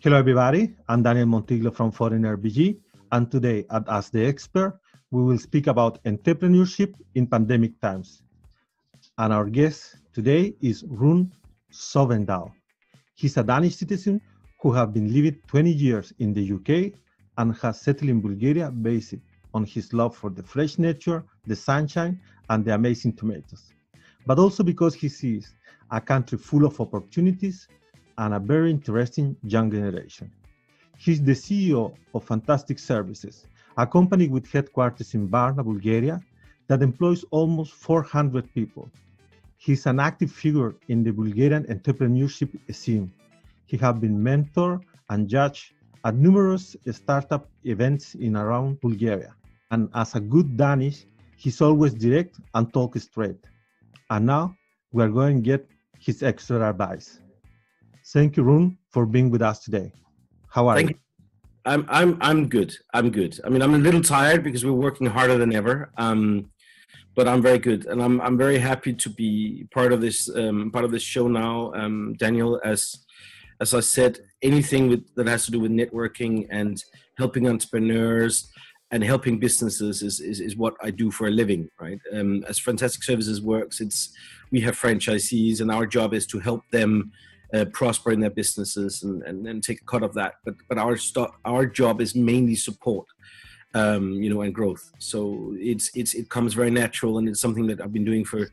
Hello, everybody. I'm Daniel Montiglo from Foreigner BG, and today at Ask the Expert, we will speak about entrepreneurship in pandemic times. And our guest today is Rune Sovendal. He's a Danish citizen who has been living 20 years in the UK and has settled in Bulgaria based on his love for the fresh nature, the sunshine, and the amazing tomatoes. But also because he sees a country full of opportunities and a very interesting young generation. He's the CEO of Fantastic Services, a company with headquarters in Varna, Bulgaria, that employs almost 400 people. He's an active figure in the Bulgarian entrepreneurship scene. He has been mentor and judge at numerous startup events in around Bulgaria. And as a good Danish, he's always direct and talk straight. And now we're going to get his extra advice. Thank you, Rune, for being with us today. How are you? I'm good. I'm good. I mean, I'm a little tired because we're working harder than ever. But I'm very good, and I'm very happy to be part of this show now, Daniel. As I said, anything that has to do with networking and helping entrepreneurs and helping businesses is what I do for a living, right? As Fantastic Services works, we have franchisees, and our job is to help them prosper in their businesses and take a cut of that. But our job is mainly support, and growth. So it comes very natural, and it's something that I've been doing for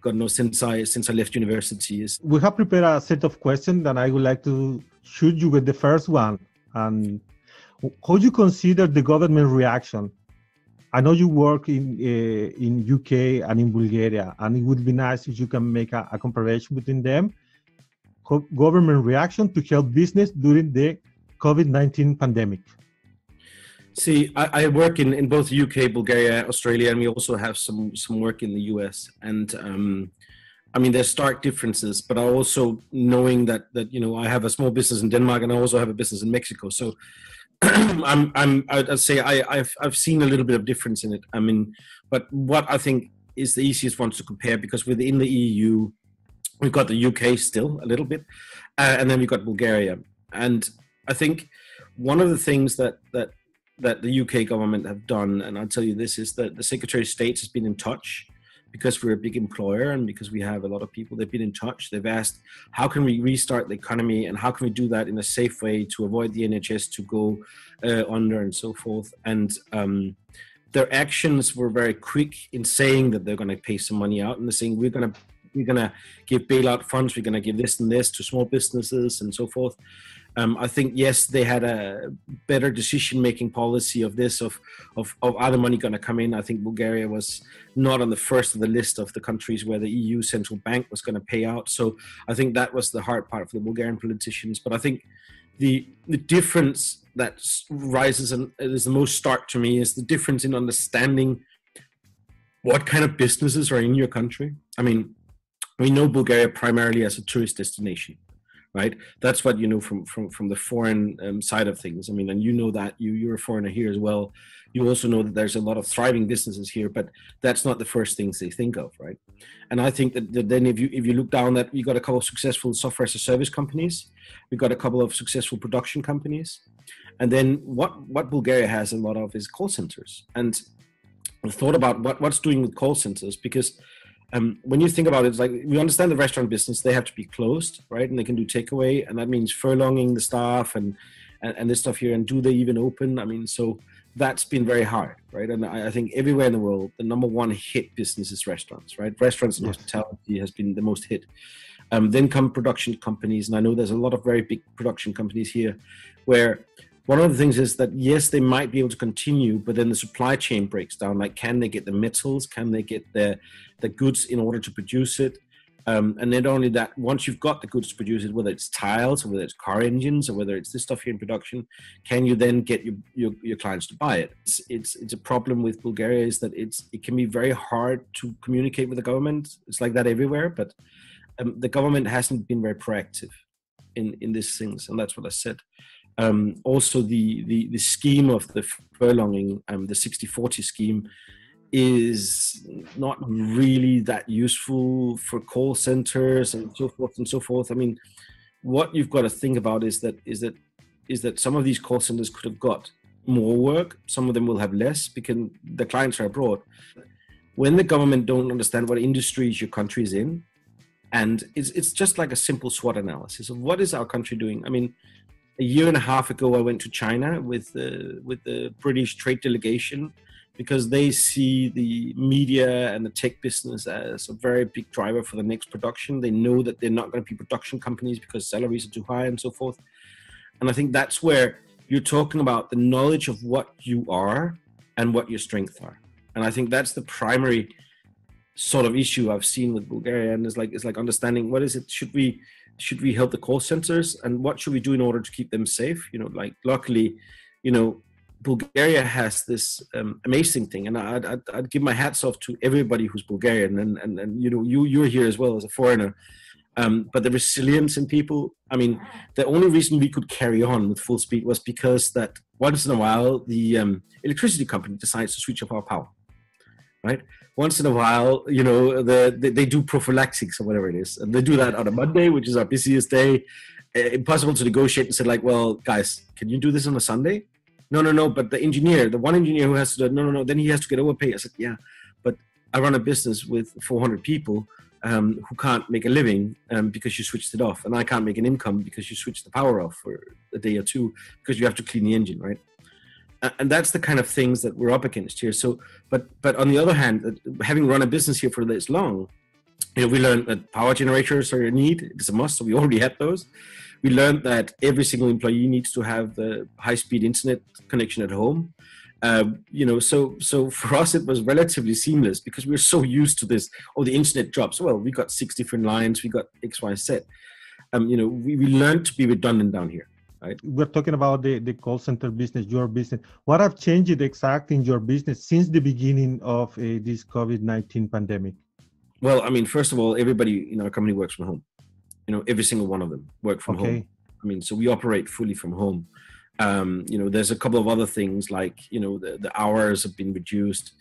God knows since I left university. We have prepared a set of questions, and I would like to shoot you with the first one. And how do you consider the government reaction? I know you work in UK and in Bulgaria, and it would be nice if you can make a comparison between them. Government reaction to help business during the COVID-19 pandemic. See, I work in both UK, Bulgaria, Australia, and we also have some work in the US. And I mean, there's stark differences, but I also knowing that I have a small business in Denmark and I also have a business in Mexico. So I'd say I've seen a little bit of difference in it. I mean, but what I think is the easiest one to compare, because within the EU, we've got the UK still a little bit, and then we've got Bulgaria. And I think one of the things that the UK government have done, and I'll tell you this, is that the Secretary of State has been in touch, because we're a big employer and because we have a lot of people. They've been in touch. They've asked, how can we restart the economy, and how can we do that in a safe way to avoid the NHS to go under and so forth. And their actions were very quick in saying that they're going to pay some money out, and they're saying we're going to give bailout funds, we're going to give this and this to small businesses and so forth. I think, yes, they had a better decision-making policy of this, of other money going to come in. I think Bulgaria was not on the first of the list of the countries where the EU Central Bank was going to pay out. So I think that was the hard part for the Bulgarian politicians. But I think the difference that rises and is the most stark to me is the difference in understanding what kind of businesses are in your country. I mean, we know Bulgaria primarily as a tourist destination, right? That's what you know from the foreign side of things. I mean, and you know that you're a foreigner here as well. You also know that there's a lot of thriving businesses here, but that's not the first things they think of, right? And I think that then if you look down that, we got a couple of successful software as a service companies, we got a couple of successful production companies, and then what Bulgaria has a lot of is call centers. And I thought about what's doing with call centers, because when you think about it, it's like, we understand the restaurant business, they have to be closed, right? And they can do takeaway, and that means furloughing the staff and this stuff here. And do they even open? I mean, so that's been very hard, right? And I think everywhere in the world, the number one hit business is restaurants, right? Restaurants and hospitality has been the most hit. Then come production companies, and I know there's a lot of very big production companies here where one of the things is that, yes, they might be able to continue, but then the supply chain breaks down. Like, can they get the metals? Can they get the goods in order to produce it? And not only that, once you've got the goods to produce it, whether it's tiles or whether it's car engines or whether it's this stuff here in production, can you then get your clients to buy it? It's a problem with Bulgaria, is that it can be very hard to communicate with the government. It's like that everywhere, but the government hasn't been very proactive in these things, and that's what I said. Also, the scheme of the furloughing, the 60-40 scheme, is not really that useful for call centers and so forth and so forth. I mean, what you've got to think about is that is that some of these call centers could have got more work. Some of them will have less because the clients are abroad. When the government don't understand what industries your country is in, and it's just like a simple SWOT analysis of what is our country doing. I mean, a year and a half ago, I went to China with the British trade delegation because they see the media and the tech business as a very big driver for the next production. They know that they're not going to be production companies because salaries are too high and so forth. And I think that's where you're talking about the knowledge of what you are and what your strengths are. And I think that's the primary sort of issue I've seen with Bulgaria, and it's like understanding what is it, should we help the call centers, and what should we do in order to keep them safe? You know, like luckily, you know, Bulgaria has this amazing thing, and I'd give my hats off to everybody who's Bulgarian, and you know, you're here as well as a foreigner, but the resilience in people. I mean, the only reason we could carry on with full speed was because that once in a while the electricity company decides to switch off our power, right? Once in a while, you know, they do prophylactics or whatever it is, and they do that on a Monday, which is our busiest day. Impossible to negotiate and say like, well, guys, can you do this on a Sunday? No, but the one engineer who has to do, no, then he has to get overpaid. I said, yeah, but I run a business with 400 people who can't make a living because you switched it off, and I can't make an income because you switched the power off for a day or two because you have to clean the engine, right? And that's the kind of things that we're up against here. So, but on the other hand, having run a business here for this long, you know, we learned that power generators are a need. It's a must. So we already had those. We learned that every single employee needs to have the high-speed internet connection at home. You know, so for us it was relatively seamless because we were so used to this. Oh, the internet drops. Well, we got 6 different lines. We got X, Y, Z. You know, we learned to be redundant down here. Right. We're talking about the call center business, your business. What have changed exactly in your business since the beginning of this COVID-19 pandemic? Well, I mean, first of all, everybody in our company works from home. You know, every single one of them work from home. I mean, so we operate fully from home. You know, there's a couple of other things like, you know, the hours have been reduced.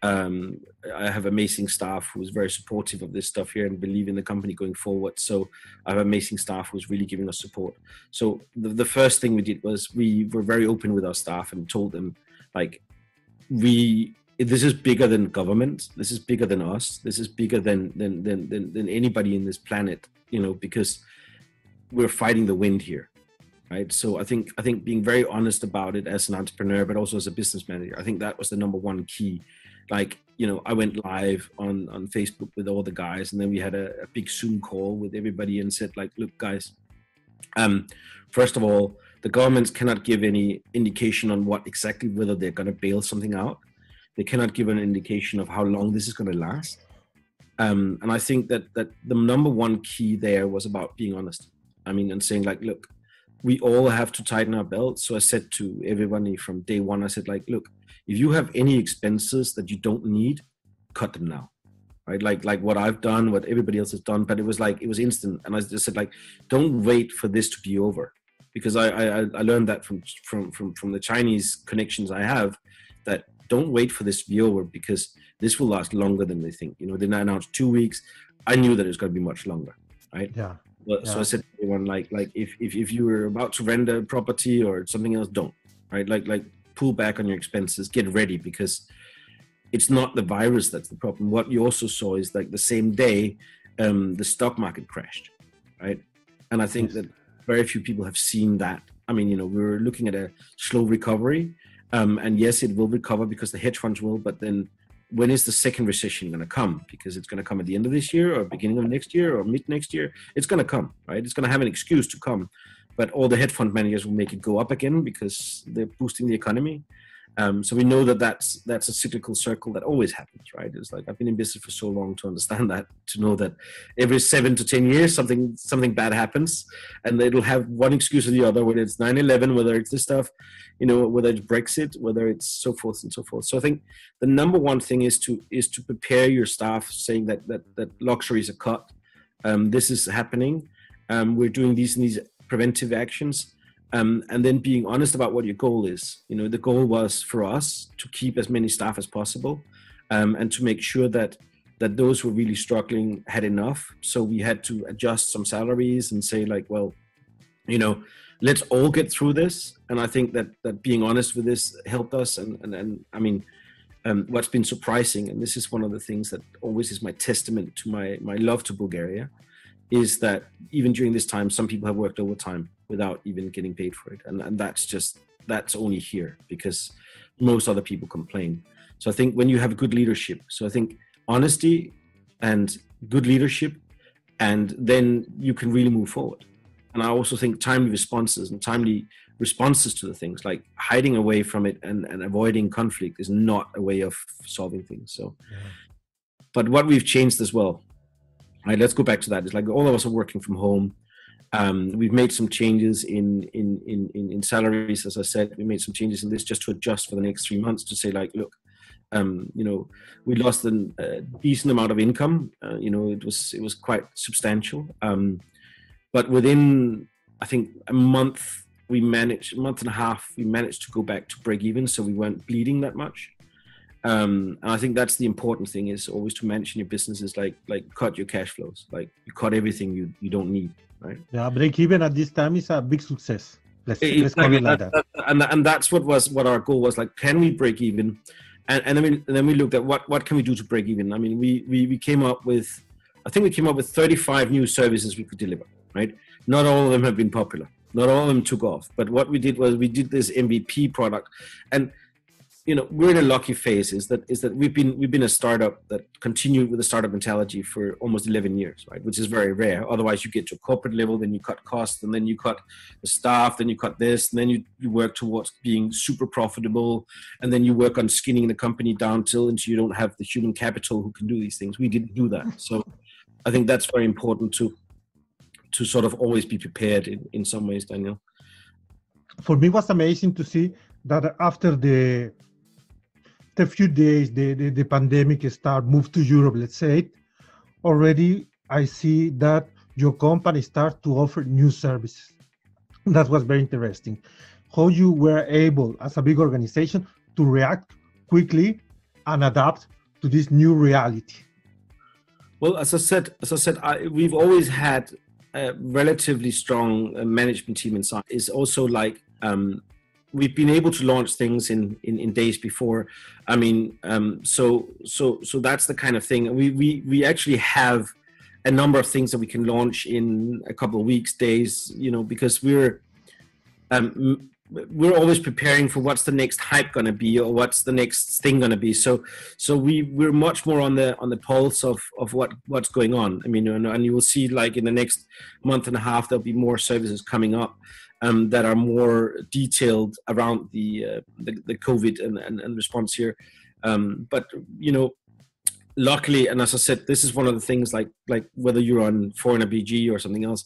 I have amazing staff who's very supportive of this stuff here and believe in the company going forward. So I have amazing staff who's really giving us support. So the first thing we did was we were very open with our staff and told them, like, this is bigger than government. This is bigger than us. This is bigger than anybody in this planet, you know, because we're fighting the wind here. Right. So I think being very honest about it as an entrepreneur, but also as a business manager, I think that was the number one key. Like, you know, I went live on Facebook with all the guys, and then we had a big Zoom call with everybody and said, like, look, guys, first of all, the governments cannot give any indication on what exactly, whether they're going to bail something out. They cannot give an indication of how long this is going to last. And I think that the number one key there was about being honest. I mean, and saying like, look, we all have to tighten our belts. So I said to everybody from day one, I said like, look, if you have any expenses that you don't need, cut them now, right? Like what I've done, what everybody else has done, but it was instant. And I just said like, don't wait for this to be over, because I learned that from the Chinese connections I have, that don't wait for this to be over because this will last longer than they think. You know, they announced 2 weeks. I knew that it was going to be much longer, right? Yeah. So I said to everyone, like if you were about to rent a property or something else, don't, right? Like pull back on your expenses, get ready, because it's not the virus that's the problem. What you also saw is like the same day, the stock market crashed, right? And I think that very few people have seen that. I mean, you know, we're looking at a slow recovery, and yes, it will recover because the hedge funds will, but then when is the second recession going to come? Because it's going to come at the end of this year or beginning of next year or mid next year. It's going to come, right? It's going to have an excuse to come, but all the hedge fund managers will make it go up again because they're boosting the economy. So we know that that's a cyclical circle that always happens, right? It's like, I've been in business for so long to understand that, to know that every 7 to 10 years, something bad happens, and it'll have one excuse or the other, whether it's 9/11, whether it's this stuff, you know, whether it's Brexit, whether it's so forth and so forth. So I think the number one thing is to prepare your staff, saying that luxuries are cut. This is happening. We're doing these preventive actions. And then being honest about what your goal is. You know, the goal was for us to keep as many staff as possible, and to make sure that those who were really struggling had enough. So we had to adjust some salaries and say like, well, you know, let's all get through this. And I think that being honest with this helped us. And I mean, what's been surprising, and this is one of the things that always is my testament to my love to Bulgaria, is that even during this time, some people have worked overtime without even getting paid for it. And that's only here because most other people complain. So I think when you have good leadership, so I think honesty and good leadership, and then you can really move forward. And I also think timely responses to the things, like hiding away from it and avoiding conflict, is not a way of solving things. So, but what we've changed as well, right? Let's go back to that. It's like all of us are working from home. We've made some changes in salaries, as I said. We made some changes in this just to adjust for the next 3 months to say, like, look, we lost a decent amount of income. It was quite substantial. But within, I think, a month and a half, we managed to go back to break even. So we weren't bleeding that much. And I think that's the important thing, is always to manage your businesses, like cut your cash flows, like you cut everything you don't need, right? Yeah, break even at this time is a big success. Let's call it like that. And that's what our goal was. Like, can we break even? And then we looked at what can we do to break even. I mean, we came up with 35 new services we could deliver, right? Not all of them have been popular. Not all of them took off. But what we did was we did this MVP product. And, we're in a lucky phase is that we've been a startup that continued with the startup mentality for almost 11 years, right? Which is very rare. Otherwise, you get to a corporate level, then you cut costs, and then you cut the staff, then you cut this, and then you work towards being super profitable, and then you work on skinning the company down until you don't have the human capital who can do these things. We didn't do that. So I think that's very important to sort of always be prepared in some ways, Daniel. For me, it was amazing to see that after the few days the pandemic moved to Europe, let's say, already I see that your company start to offer new services. That was very interesting. How you were able, as a big organization, to react quickly and adapt to this new reality. Well, as I said, we've always had a relatively strong management team inside. It's also like we've been able to launch things in days before. I mean, so that's the kind of thing. We actually have a number of things that we can launch in a couple of weeks, days, because we're always preparing for what's the next hype going to be, or what's the next thing going to be. So we're much more on the pulse of what's going on. I mean, and you will see, like, in the next month and a half, there'll be more services coming up that are more detailed around the COVID and response here. But luckily, and as I said, this is one of the things, like whether you're on Foreigner BG or something else.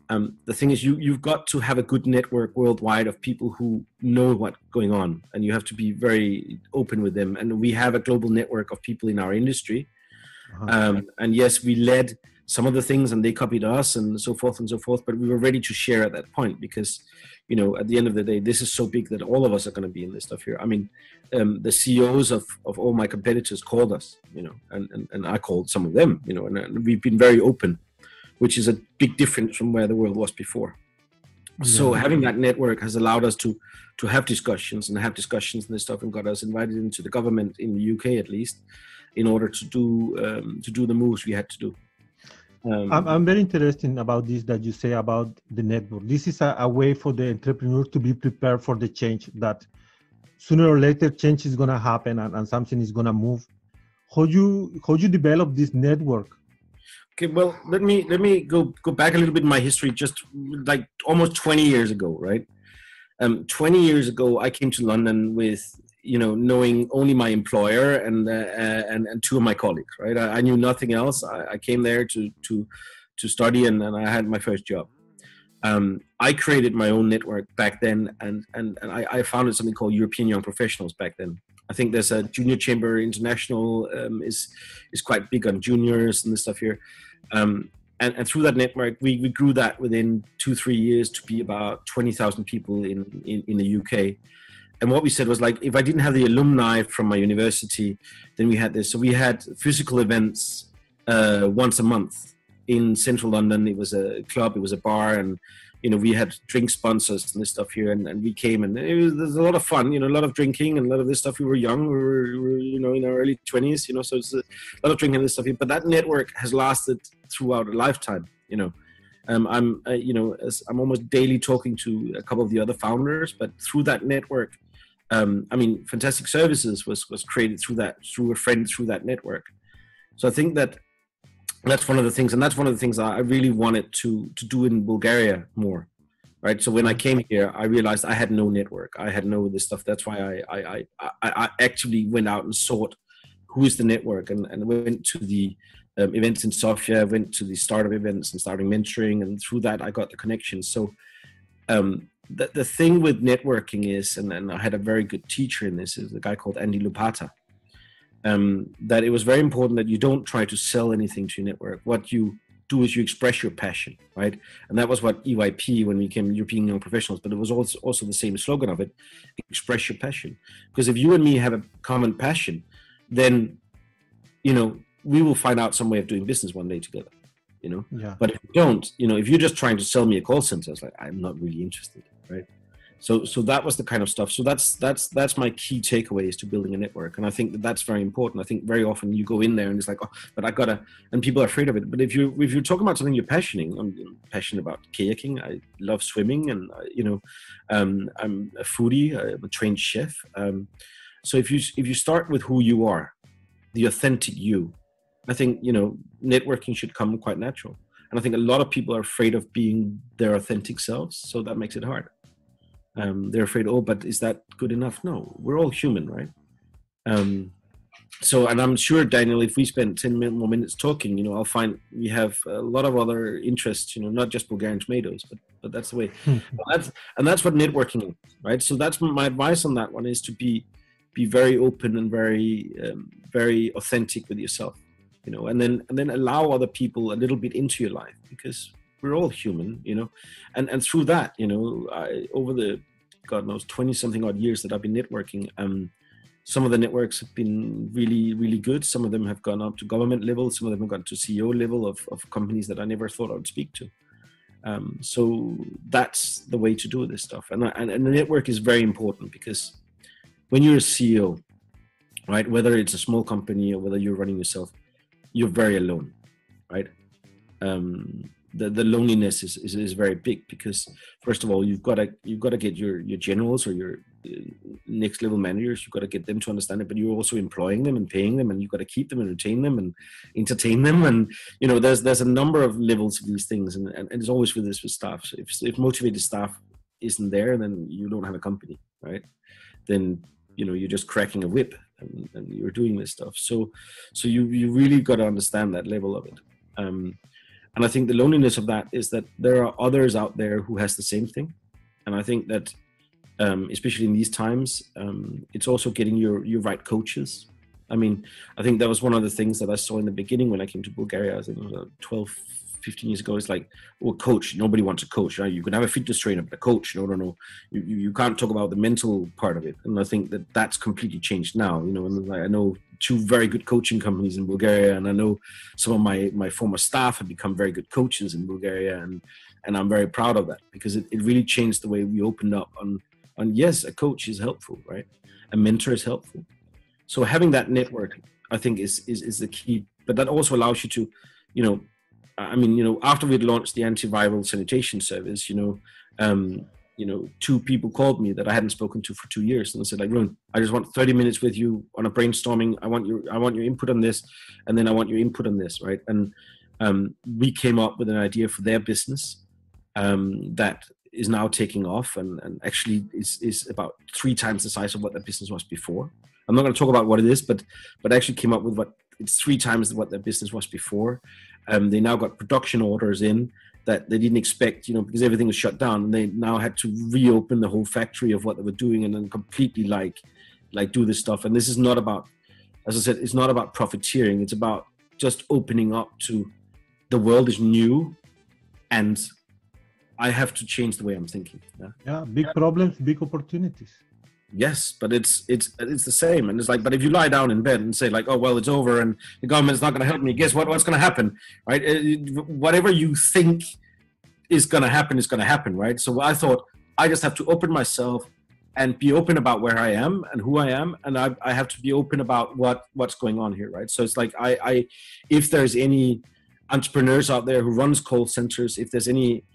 The thing is, you've got to have a good network worldwide of people who know what's going on, and you have to be very open with them. And we have a global network of people in our industry. And yes, we led some of the things and they copied us and so forth, but we were ready to share at that point because, at the end of the day, this is so big that all of us are going to be in this stuff here. I mean, the CEOs of all my competitors called us, and I called some of them, and we've been very open, which is a big difference from where the world was before. Yeah. So having that network has allowed us to have discussions and this stuff, and got us invited into the government in the UK, at least, in order to do the moves we had to do. I'm very interested about this that you say about the network. This is a way for the entrepreneur to be prepared for the change, that sooner or later change is going to happen and something is going to move. How you develop this network? Okay, well, let me go back a little bit in my history, just like almost 20 years ago, right? 20 years ago, I came to London with, knowing only my employer and two of my colleagues, right? I knew nothing else. I came there to study, and I had my first job. I created my own network back then, and I founded something called European Young Professionals back then. I think there's a Junior Chamber International is quite big on juniors and this stuff here. And through that network, we grew that within 2-3 years to be about 20,000 people in the UK. And what we said was, like, if I didn't have the alumni from my university, then we had this. So we had physical events once a month in central London. It was a club, it was a bar, and we had drink sponsors and this stuff here, and we came, and there's a lot of fun, a lot of drinking and a lot of this stuff. We were young, we were in our early 20s, so it's a lot of drinking and this stuff here. But that network has lasted throughout a lifetime, I'm almost daily talking to a couple of the other founders, but through that network, Fantastic Services was created through a friend, through that network. So I think that's one of the things, and that's one of the things I really wanted to do in Bulgaria more, right? So when I came here, I realized I had no network. I had no this stuff. That's why I actually went out and sought who is the network, and went to the events in Sofia, went to the startup events and starting mentoring, and through that I got the connections. So the thing with networking is, and I had a very good teacher in this, is a guy called Andy Lupata, that it was very important that you don't try to sell anything to your network. What you do is you express your passion, right? And that was what EYP, when we became European Young Professionals, but it was also the same slogan of it: express your passion. Because if you and me have a common passion, then we will find out some way of doing business one day together, Yeah. But if you don't, if you're just trying to sell me a call center, it's like, I'm not really interested, right? So that was the kind of stuff. So that's my key takeaway, is to building a network. And I think that's very important. I think very often you go in there and it's like, oh, but I gotta, and people are afraid of it. But if you're talking about something you're passionate, I'm passionate about kayaking. I love swimming, and I'm a foodie. I'm a trained chef. So if you start with who you are, the authentic you, I think, networking should come quite natural. And I think a lot of people are afraid of being their authentic selves. So that makes it hard. They're afraid, but is that good enough? No, we're all human, right? And I'm sure, Daniel, if we spend 10 more minutes talking, I'll find we have a lot of other interests, not just Bulgarian tomatoes, but that's the way. And that's what networking is, right? So that's my advice on that one, is to be very open and very authentic with yourself, and then allow other people a little bit into your life, because we're all human, and through that, over the, God knows, 20 something odd years that I've been networking, some of the networks have been really, really good. Some of them have gone up to government level. Some of them have gone to CEO level of companies that I never thought I would speak to. So that's the way to do this stuff. And the network is very important, because when you're a CEO, right, whether it's a small company or whether you're running yourself, you're very alone, right? The loneliness is very big, because first of all, you've got to get your generals or your next level managers. You've got to get them to understand it, but you're also employing them and paying them, and you've got to keep them and retain them and entertain them. And there's a number of levels of these things, and it's always with this with staff. So if motivated staff isn't there, then you don't have a company, right? Then you're just cracking a whip, and you're doing this stuff. So you really got to understand that level of it. And I think the loneliness of that is that there are others out there who has the same thing. And I think that, especially in these times, it's also getting your right coaches. I think that was one of the things that I saw in the beginning when I came to Bulgaria. I think it was 12, 15 years ago. It's like, well, coach, nobody wants a coach, right? You can have a fitness trainer, but a coach, no. You can't talk about the mental part of it. And I think that that's completely changed now, and I know 2 very good coaching companies in Bulgaria, and I know some of my former staff have become very good coaches in Bulgaria, and I'm very proud of that, because it really changed the way we opened up on yes, a coach is helpful, right? A mentor is helpful. So having that network, I think, is the key. But that also allows you to, after we'd launched the antiviral sanitation service, 2 people called me that I hadn't spoken to for 2 years, and they said, like, Rune, I just want 30 minutes with you on a brainstorming. I want your input on this, and then I want your input on this, right? And we came up with an idea for their business that is now taking off, and actually is about 3 times the size of what their business was before. I'm not going to talk about what it is, but actually came up with it's 3 times what their business was before. They now got production orders in that they didn't expect, because everything was shut down. And they now had to reopen the whole factory of what they were doing, and then completely like do this stuff. And this is not about, as I said, it's not about profiteering. It's about just opening up to the world is new, and I have to change the way I'm thinking. Yeah, big problems, big opportunities. Yes, but it's the same. And it's like, but if you lie down in bed and say like, oh, well, it's over and the government's not going to help me, guess what's going to happen, right? Whatever you think is going to happen is going to happen, right? So I thought I just have to open myself and be open about where I am and who I am, and I have to be open about what's going on here, right? So it's like I if there's any entrepreneurs out there who runs call centers, if there's any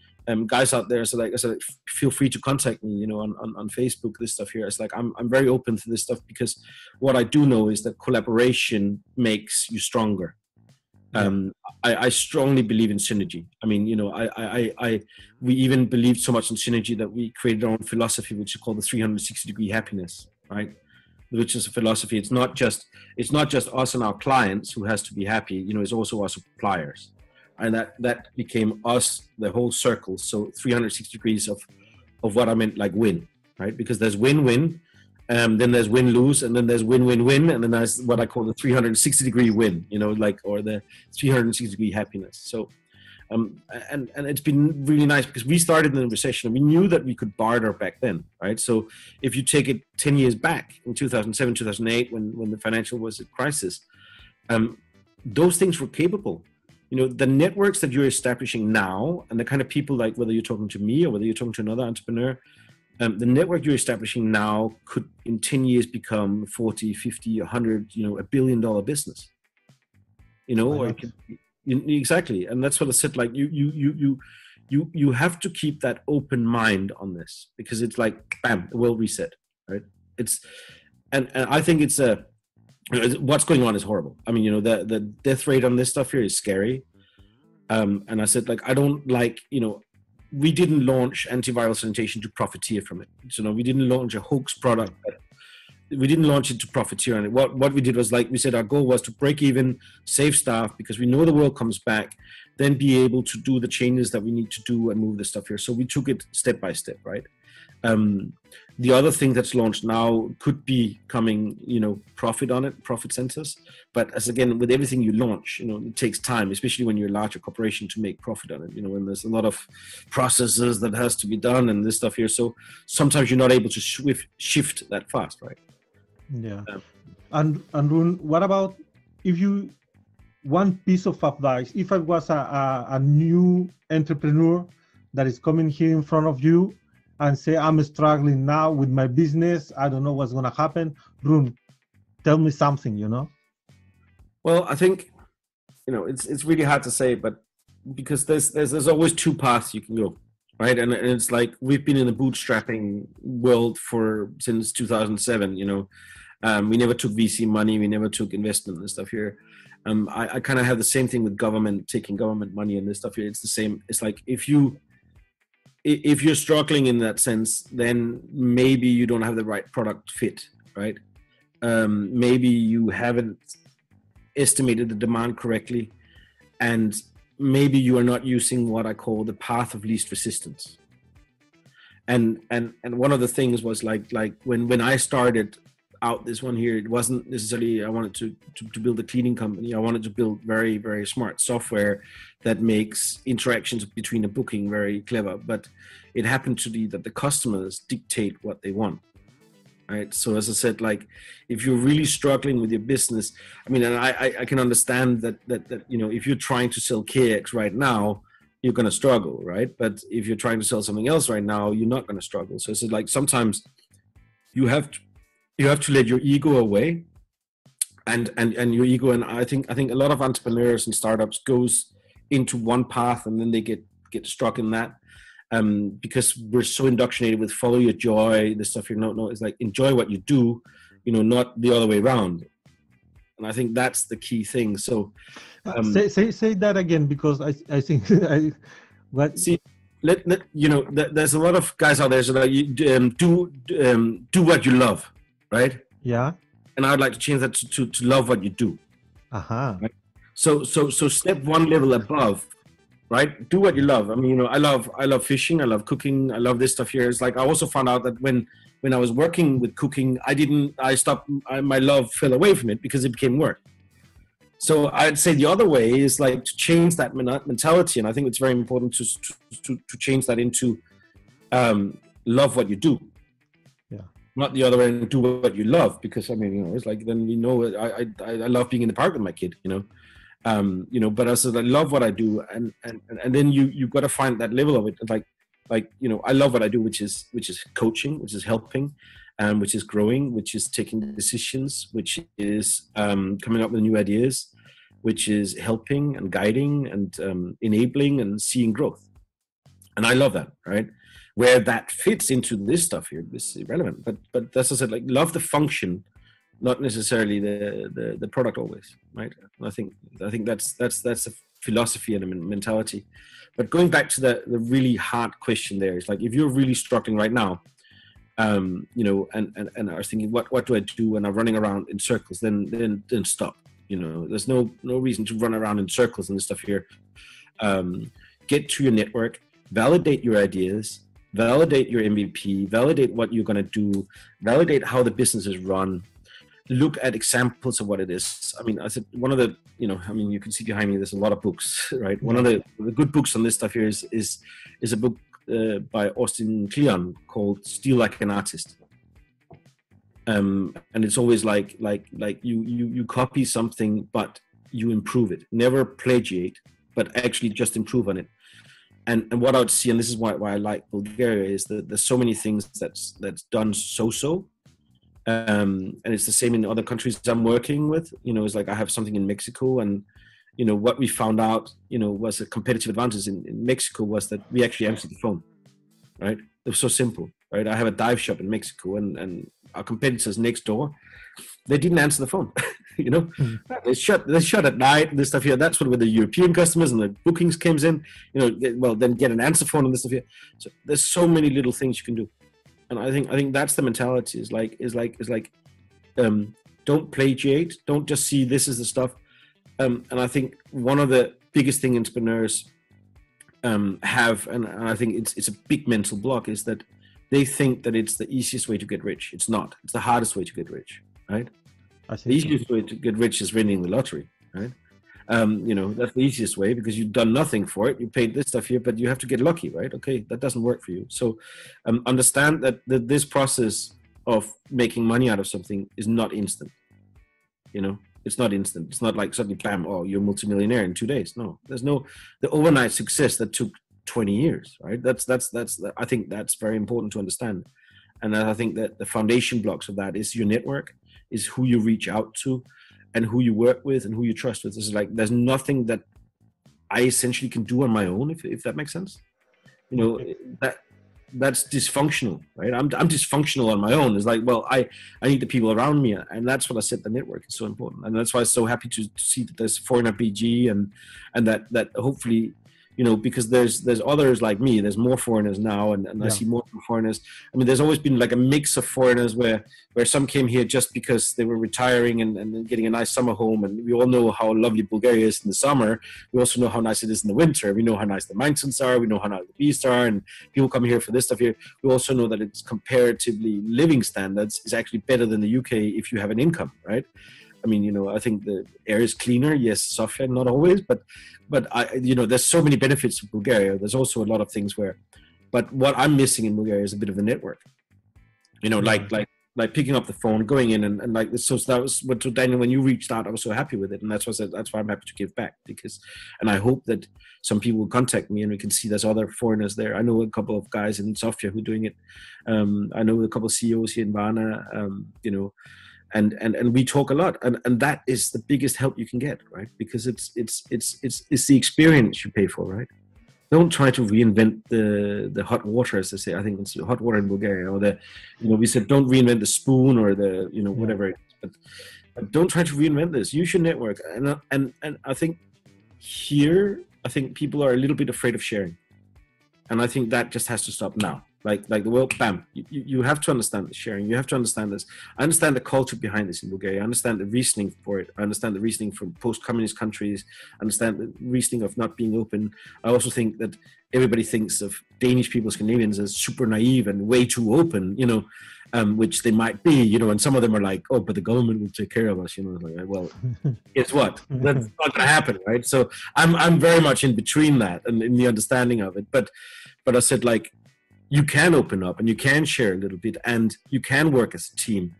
guys out there, so like I said, feel free to contact me, on Facebook, this stuff here. It's like I'm very open to this stuff, because what I do know is that collaboration makes you stronger. I strongly believe in synergy. I mean, we even believed so much in synergy that we created our own philosophy, which is called the 360-degree happiness, right? Which is a philosophy. It's not just us and our clients who has to be happy. It's also our suppliers, and that became us, the whole circle. So 360 degrees of what I meant, like win, right? Because there's win-win. Then there's win-lose, and then there's win-win-win, and then there's what I call the 360-degree win, or the 360-degree happiness. So, and it's been really nice, because we started in the recession, and we knew that we could barter back then, right? So if you take it 10 years back, in 2007, 2008, when the financial was a crisis, those things were capable. The networks that you're establishing now, and the kind of people, like whether you're talking to me or whether you're talking to another entrepreneur, the network you're establishing now could in 10 years become 40, 50, 100, $1 billion business, or it could, exactly. And that's what I said, like you have to keep that open mind on this, because it's like, bam, the world reset, right? And I think it's what's going on is horrible. I mean, the death rate on this stuff here is scary. And I said, like, I don't like, we didn't launch antiviral sanitation to profiteer from it. So we didn't launch a hoax product. We didn't launch it to profiteer on it. What we did was, like we said, our goal was to break even, save staff, because we know the world comes back, then be able to do the changes that we need to do and move the stuff here. So we took it step by step, right? The other thing that's launched now could be coming, profit on it, profit centers. But as again, with everything you launch, it takes time, especially when you're a larger corporation, to make profit on it. When there's a lot of processes that has to be done and this stuff here. So sometimes you're not able to shift that fast, right? Yeah. And Rune, what about one piece of advice, if I was a new entrepreneur that is coming here in front of you and say, I'm struggling now with my business, I don't know what's going to happen. Rune, tell me something, Well, I think, it's really hard to say, but because there's always two paths you can go, right? And it's like, we've been in the bootstrapping world since 2007, we never took VC money, we never took investment and stuff here. I kind of have the same thing with government, taking government money and this stuff here. It's the same. It's like, if you're struggling in that sense, then maybe you don't have the right product fit, right? Maybe you haven't estimated the demand correctly, and maybe you are not using what I call the path of least resistance. And one of the things was like when I started out this one here, it wasn't necessarily I wanted to build a cleaning company. I wanted to build very, very smart software that makes interactions between a booking very clever. But it happened to be that the customers dictate what they want, right? So as I said, like, if you're really struggling with your business, I mean, and I can understand that if you're trying to sell KX right now, you're going to struggle, right? But if you're trying to sell something else right now, you're not going to struggle. So it's like, sometimes you have to let your ego away, and your ego. And I think a lot of entrepreneurs and startups goes into one path and then they get stuck in that, because we're so indoctrinated with follow your joy, the stuff it's like, enjoy what you do, not the other way around. And I think that's the key thing. So say that again, because I think see, there's a lot of guys out there so that you do what you love. Right? Yeah. And I'd like to change that to love what you do. Uh-huh. Right? So step one level above, right? Do what you love. I mean, I love fishing. I love cooking. I love this stuff here. It's like, I also found out that when I was working with cooking, my love fell away from it because it became work. So I'd say the other way is like to change that mentality. And I think it's very important to change that into love what you do. Not the other way, and do what you love, because I mean, it's like, then I love being in the park with my kid, But I said I love what I do, and then you've got to find that level of it. I love what I do, which is coaching, which is helping, which is growing, which is taking decisions, which is coming up with new ideas, which is helping and guiding and enabling and seeing growth. And I love that, right? Where that fits into this stuff here is irrelevant. But as I said, like, love the function, not necessarily the product always, right? And I think that's a philosophy and a mentality. But going back to the really hard question there is like, if you're really struggling right now, and I was thinking, what do I do when I'm running around in circles? Then stop. There's no reason to run around in circles and this stuff here. Get to your network, validate your ideas, validate your MVP, validate what you're going to do, validate how the business is run. Look at examples of what it is. I mean, I said one of the, you can see behind me, there's a lot of books, right? One of the good books on this stuff here is a book by Austin Kleon called Steal Like an Artist. And it's always like you copy something, but you improve it. Never plagiate, but actually just improve on it. And what I would see, and this is why I like Bulgaria, is that there's so many things that's done so. And it's the same in other countries I'm working with. It's like I have something in Mexico, and what we found out, was a competitive advantage in Mexico was that we actually answered the phone, right? It was so simple, right? I have a dive shop in Mexico, and our competitors next door, they didn't answer the phone. They shut at night and this stuff here. That's what with the European customers and the bookings comes in. Then get an answer phone and this stuff here. So there's so many little things you can do. And I think that's the mentality. Is like, don't plagiate. Don't just see this as the stuff. And I think one of the biggest thing entrepreneurs have, and I think it's a big mental block, is that they think that it's the easiest way to get rich. It's not. It's the hardest way to get rich, right? The easiest way to get rich is winning the lottery, right? That's the easiest way because you've done nothing for it. You paid this stuff here, but you have to get lucky, right? Okay, that doesn't work for you. So understand that this process of making money out of something is not instant. It's not instant. It's not like suddenly, bam, oh, you're a multimillionaire in 2 days. No, there's no the overnight success that took 20 years, right? I think that's very important to understand. And I think that the foundation blocks of that is your network, is who you reach out to, and who you work with and who you trust with. It's like there's nothing that I essentially can do on my own, if that makes sense. That's dysfunctional, right? I'm dysfunctional on my own. It's like, well, I need the people around me, and that's what I said. The network is so important, and that's why I'm so happy to see that there's Foreigner BG and that hopefully. Because there's others like me. There's more foreigners now, and I see more foreigners. I mean, there's always been like a mix of foreigners where some came here just because they were retiring and getting a nice summer home. And we all know how lovely Bulgaria is in the summer. We also know how nice it is in the winter. We know how nice the mountains are. We know how nice the beaches are, and people come here for this stuff here. We also know that it's comparatively living standards is actually better than the UK if you have an income, right? I mean, I think the air is cleaner. Yes, Sofia, not always, but there's so many benefits of Bulgaria. There's also a lot of things but what I'm missing in Bulgaria is a bit of a network. Like picking up the phone, going in and like this. So that was what, so Daniel, when you reached out, I was so happy with it, and that's why I'm happy to give back and I hope that some people will contact me and we can see there's other foreigners there. I know a couple of guys in Sofia who are doing it. I know a couple of CEOs here in Varna. And we talk a lot, and that is the biggest help you can get, right? Because it's the experience you pay for, right? Don't try to reinvent the hot water, as they say. I think it's hot water in Bulgaria, or we said don't reinvent the spoon or whatever it is. But don't try to reinvent this. Use your network, and I think here, people are a little bit afraid of sharing, and I think that just has to stop now. Like the world, bam, you have to understand the sharing. You have to understand this. I understand the culture behind this in Bulgaria. I understand the reasoning for it. I understand the reasoning from post-communist countries. I understand the reasoning of not being open. I also think that everybody thinks of Danish people, Scandinavians, as super naive and way too open, which they might be, and some of them are like, oh, but the government will take care of us, like, well, guess what? That's not going to happen, right? So I'm very much in between that and in the understanding of it. But I said, like, you can open up and you can share a little bit and you can work as a team.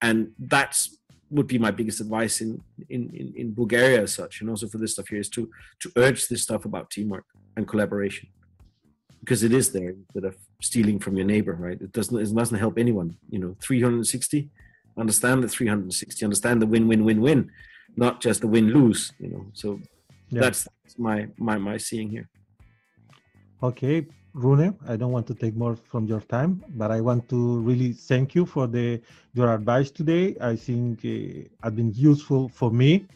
And that's would be my biggest advice in Bulgaria as such, and also for this stuff here, is to urge this stuff about teamwork and collaboration, because it is there instead of stealing from your neighbor, right? It doesn't help anyone. 360, understand the 360, understand the win-win-win-win, not just the win-lose. So that's my seeing here. Okay, Rune, I don't want to take more from your time, but I want to really thank you for your advice today. I think it has been useful for me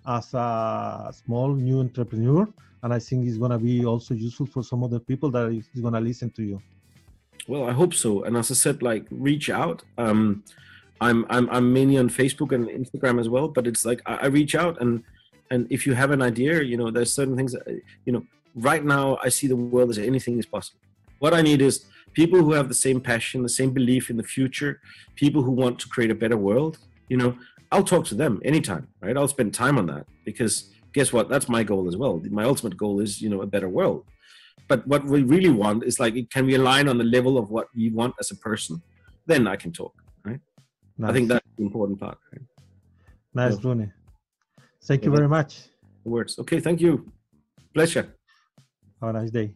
as a small new entrepreneur, and I think it's going to be also useful for some other people that is going to listen to you. Well, I hope so. And as I said, reach out. I'm mainly on Facebook and Instagram as well, but it's I reach out, and if you have an idea, there's certain things that, right now I see the world as anything is possible. What I need is people who have the same passion, the same belief in the future, people who want to create a better world. I'll talk to them anytime, right? I'll spend time on that, because guess what? That's my goal as well. My ultimate goal is, a better world. But what we really want is can we align on the level of what we want as a person? Then I can talk, right? Nice. I think that's the important part. Right? Nice, Rune. Thank you very much. Words. Okay, thank you. Pleasure. Have a nice day.